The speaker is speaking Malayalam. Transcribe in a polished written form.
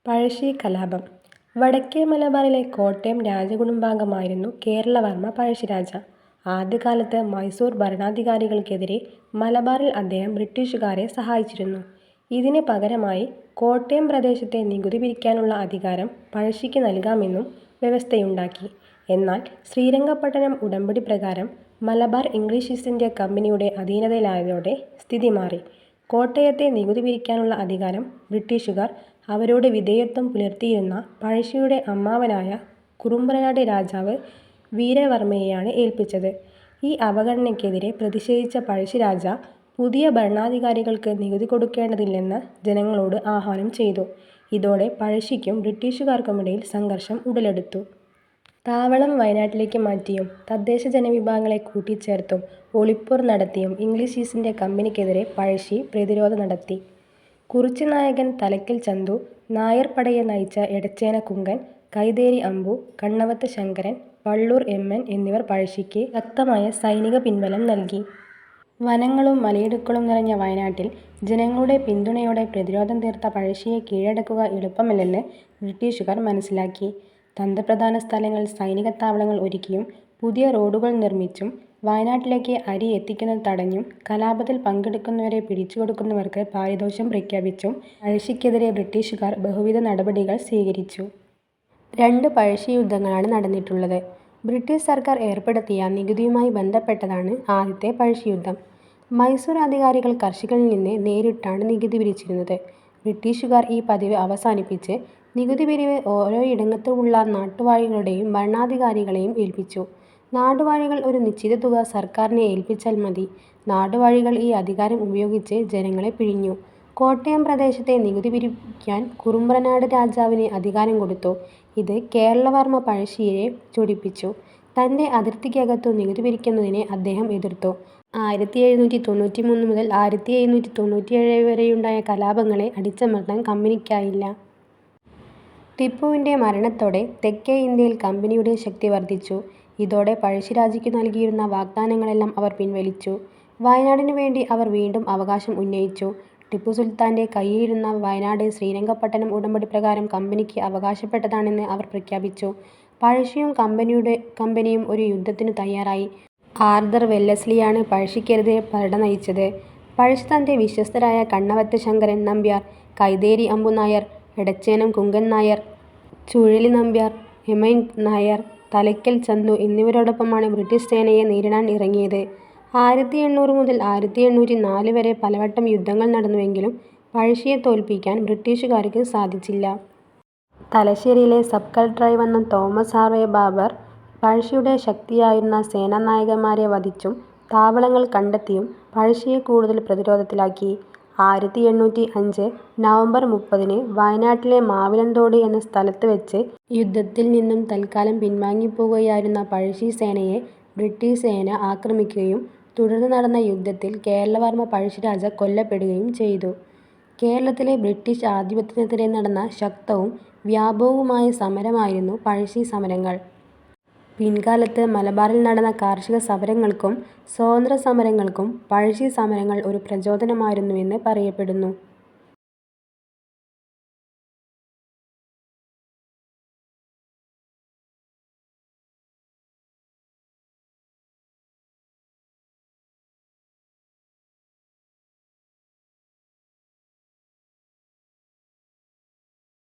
പഴശ്ശി കലാപം. വടക്കേ മലബാറിലെ കോട്ടയം രാജകുടുംബാംഗമായിരുന്നു കേരളവർമ്മ പഴശ്ശിരാജ. ആദ്യകാലത്ത് മൈസൂർ ഭരണാധികാരികൾക്കെതിരെ മലബാറിൽ അദ്ദേഹം ബ്രിട്ടീഷുകാരെ സഹായിച്ചിരുന്നു. ഇതിന് പകരമായി കോട്ടയം പ്രദേശത്തെ നികുതി പിരിക്കാനുള്ള അധികാരം പഴശ്ശിക്ക് നൽകാമെന്നും വ്യവസ്ഥയുണ്ടാക്കി. എന്നാൽ ശ്രീരംഗപട്ടണം ഉടമ്പടി പ്രകാരം മലബാർ ഇംഗ്ലീഷ് ഈസ്റ്റ് ഇന്ത്യാ കമ്പനിയുടെ അധീനതയിലായതോടെ സ്ഥിതി മാറി. കോട്ടയത്തെ നികുതി പിരിക്കാനുള്ള അധികാരം ബ്രിട്ടീഷുകാർ അവരോട് വിധേയത്വം പുലർത്തിയിരുന്ന പഴശ്ശിയുടെ അമ്മാവനായ കുറുമ്പ്രനാട് രാജാവ് വീരവർമ്മയെയാണ് ഏൽപ്പിച്ചത്. ഈ അവഗണനയ്ക്കെതിരെ പ്രതിഷേധിച്ച പഴശ്ശിരാജ പുതിയ ഭരണാധികാരികൾക്ക് നികുതി കൊടുക്കേണ്ടതില്ലെന്ന് ജനങ്ങളോട് ആഹ്വാനം ചെയ്തു. ഇതോടെ പഴശ്ശിക്കും ബ്രിട്ടീഷുകാർക്കുമിടയിൽ സംഘർഷം ഉടലെടുത്തു. താവളം വയനാട്ടിലേക്ക് മാറ്റിയും തദ്ദേശ ജനവിഭാഗങ്ങളെ കൂട്ടിച്ചേർത്തും ഒളിപ്പോർ നടത്തിയും ഇംഗ്ലീഷ് ഈസ്റ്റ് ഇന്ത്യാ കമ്പനിക്കെതിരെ പഴശ്ശി പ്രതിരോധം നടത്തി. കുറിച്യനായകൻ തലയ്ക്കൽ ചന്തു, നായർ പടയെ നയിച്ച എടച്ചേന കുങ്കൻ, കൈതേരി അമ്പു, കണ്ണവത്ത് ശങ്കരൻ, വള്ളൂർ എമ്മൻ എന്നിവർ പഴശ്ശിക്ക് ശക്തമായ സൈനിക പിൻബലം നൽകി. വനങ്ങളും മലയിടുക്കുകളും നിറഞ്ഞ വയനാട്ടിൽ ജനങ്ങളുടെ പിന്തുണയോടെ പ്രതിരോധം തീർത്ത പഴശ്ശിയെ കീഴടക്കുക എളുപ്പമല്ലെന്ന് ബ്രിട്ടീഷുകാർ മനസ്സിലാക്കി. തന്ത്രപ്രധാന സ്ഥലങ്ങളിൽ സൈനിക താവളങ്ങൾ ഒരുക്കിയും പുതിയ റോഡുകൾ നിർമ്മിച്ചും വയനാട്ടിലേക്ക് അരി എത്തിക്കുന്നത് തടഞ്ഞും കലാപത്തിൽ പങ്കെടുക്കുന്നവരെ പിടിച്ചുകൊടുക്കുന്നവർക്ക് പാരിതോഷികം പ്രഖ്യാപിച്ചും പഴശ്ശിക്കെതിരെ ബ്രിട്ടീഷുകാർ ബഹുവിധ നടപടികൾ സ്വീകരിച്ചു. 2 പഴശ്ശി യുദ്ധങ്ങളാണ് നടന്നിട്ടുള്ളത്. ബ്രിട്ടീഷ് സർക്കാർ ഏർപ്പെടുത്തിയ നികുതിയുമായി ബന്ധപ്പെട്ടതാണ് ആദ്യത്തെ പഴശ്ശി യുദ്ധം. മൈസൂർ അധികാരികൾ കർഷകരിൽ നിന്ന് നേരിട്ടാണ് നികുതി പിരിച്ചിരുന്നത്. ബ്രിട്ടീഷുകാർ ഈ പതിവ് അവസാനിപ്പിച്ച് നികുതി പിരിവ് ഓരോ ഇടത്തുമുള്ള നാട്ടുവാഴികളുടെയും ഭരണാധികാരികളെയും ഏൽപ്പിച്ചു. നാടുവാഴികൾ ഒരു നിശ്ചിത തുക സർക്കാരിനെ ഏൽപ്പിച്ചാൽ മതി. നാടുവാഴികൾ ഈ അധികാരം ഉപയോഗിച്ച് ജനങ്ങളെ പിഴിഞ്ഞു. കോട്ടയം പ്രദേശത്തെ നികുതി പിരിക്കാൻ കുറുമ്പ്രനാട് രാജാവിന് അധികാരം കൊടുത്തു. ഇത് കേരളവർമ്മ പഴശ്ശിയെ ചൊടിപ്പിച്ചു. തൻ്റെ അതിർത്തിക്കകത്തു നികുതി പിരിക്കുന്നതിനെ അദ്ദേഹം എതിർത്തു. 1793 മുതൽ 1797 വരെയുണ്ടായ കലാപങ്ങളെ അടിച്ചമർത്താൻ കമ്പനിക്കായില്ല. ടിപ്പുവിൻ്റെ മരണത്തോടെ തെക്കേ ഇന്ത്യയിൽ കമ്പനിയുടെ ശക്തി വർദ്ധിച്ചു. ഇതോടെ പഴശ്ശിരാജയ്ക്കു നൽകിയിരുന്ന വാഗ്ദാനങ്ങളെല്ലാം അവർ പിൻവലിച്ചു. വയനാടിനു വേണ്ടി അവർ വീണ്ടും അവകാശം ഉന്നയിച്ചു. ടിപ്പു സുൽത്താൻ്റെ കയ്യിലിരുന്ന വയനാട് ശ്രീരംഗപട്ടണം ഉടമ്പടി പ്രകാരം കമ്പനിക്ക് അവകാശപ്പെട്ടതാണെന്ന് അവർ പ്രഖ്യാപിച്ചു. പഴശ്ശിയും കമ്പനിയും ഒരു യുദ്ധത്തിനു തയ്യാറായി. ആർതർ വെല്ലസ്ലിയാണ് പഴശ്ശിക്കെതിരെ പട നയിച്ചത്. പഴശ്ശി തൻ്റെ വിശ്വസ്തരായ കണ്ണവത്ത് ശങ്കരൻ നമ്പ്യാർ, കൈതേരി അമ്പു നായർ, എടച്ചേനം കുങ്കൻ നായർ, ചുഴലി നമ്പ്യാർ, എമൈൻ നായർ, തലയ്ക്കൽ ചന്തു എന്നിവരോടൊപ്പമാണ് ബ്രിട്ടീഷ് സേനയെ നേരിടാൻ ഇറങ്ങിയത്. 1800 മുതൽ 1804 വരെ പലവട്ടം യുദ്ധങ്ങൾ നടന്നുവെങ്കിലും പഴശ്ശിയെ തോൽപ്പിക്കാൻ ബ്രിട്ടീഷുകാർക്ക് സാധിച്ചില്ല. തലശ്ശേരിയിലെ സബ് കളക്ടറായി വന്ന തോമസ് ഹാർവേ ബാബർ പഴശ്ശിയുടെ ശക്തിയായിരുന്ന സേനാനായകന്മാരെ വധിച്ചും താവളങ്ങൾ കണ്ടെത്തിയും പഴശ്ശിയെ കൂടുതൽ പ്രതിരോധത്തിലാക്കി. 1805 നവംബർ 30-ന് വയനാട്ടിലെ മാവിലന്തോട് എന്ന സ്ഥലത്ത് വെച്ച് യുദ്ധത്തിൽ നിന്നും തൽക്കാലം പിൻവാങ്ങിപ്പോവുകയായിരുന്ന പഴശ്ശി സേനയെ ബ്രിട്ടീഷ് സേന ആക്രമിക്കുകയും തുടർന്ന് നടന്ന യുദ്ധത്തിൽ കേരളവർമ്മ പഴശ്ശിരാജ കൊല്ലപ്പെടുകയും ചെയ്തു. കേരളത്തിലെ ബ്രിട്ടീഷ് ആധിപത്യത്തിനെതിരെ നടന്ന ശക്തവും വ്യാപകവുമായ സമരമായിരുന്നു പഴശ്ശി സമരങ്ങൾ. പിൻകാലത്ത് മലബാറിൽ നടന്ന കാർഷിക സമരങ്ങൾക്കും സ്വാതന്ത്ര്യ സമരങ്ങൾക്കും പഴശ്ശി സമരങ്ങൾ ഒരു പ്രചോദനമായിരുന്നുവെന്ന് പറയപ്പെടുന്നു.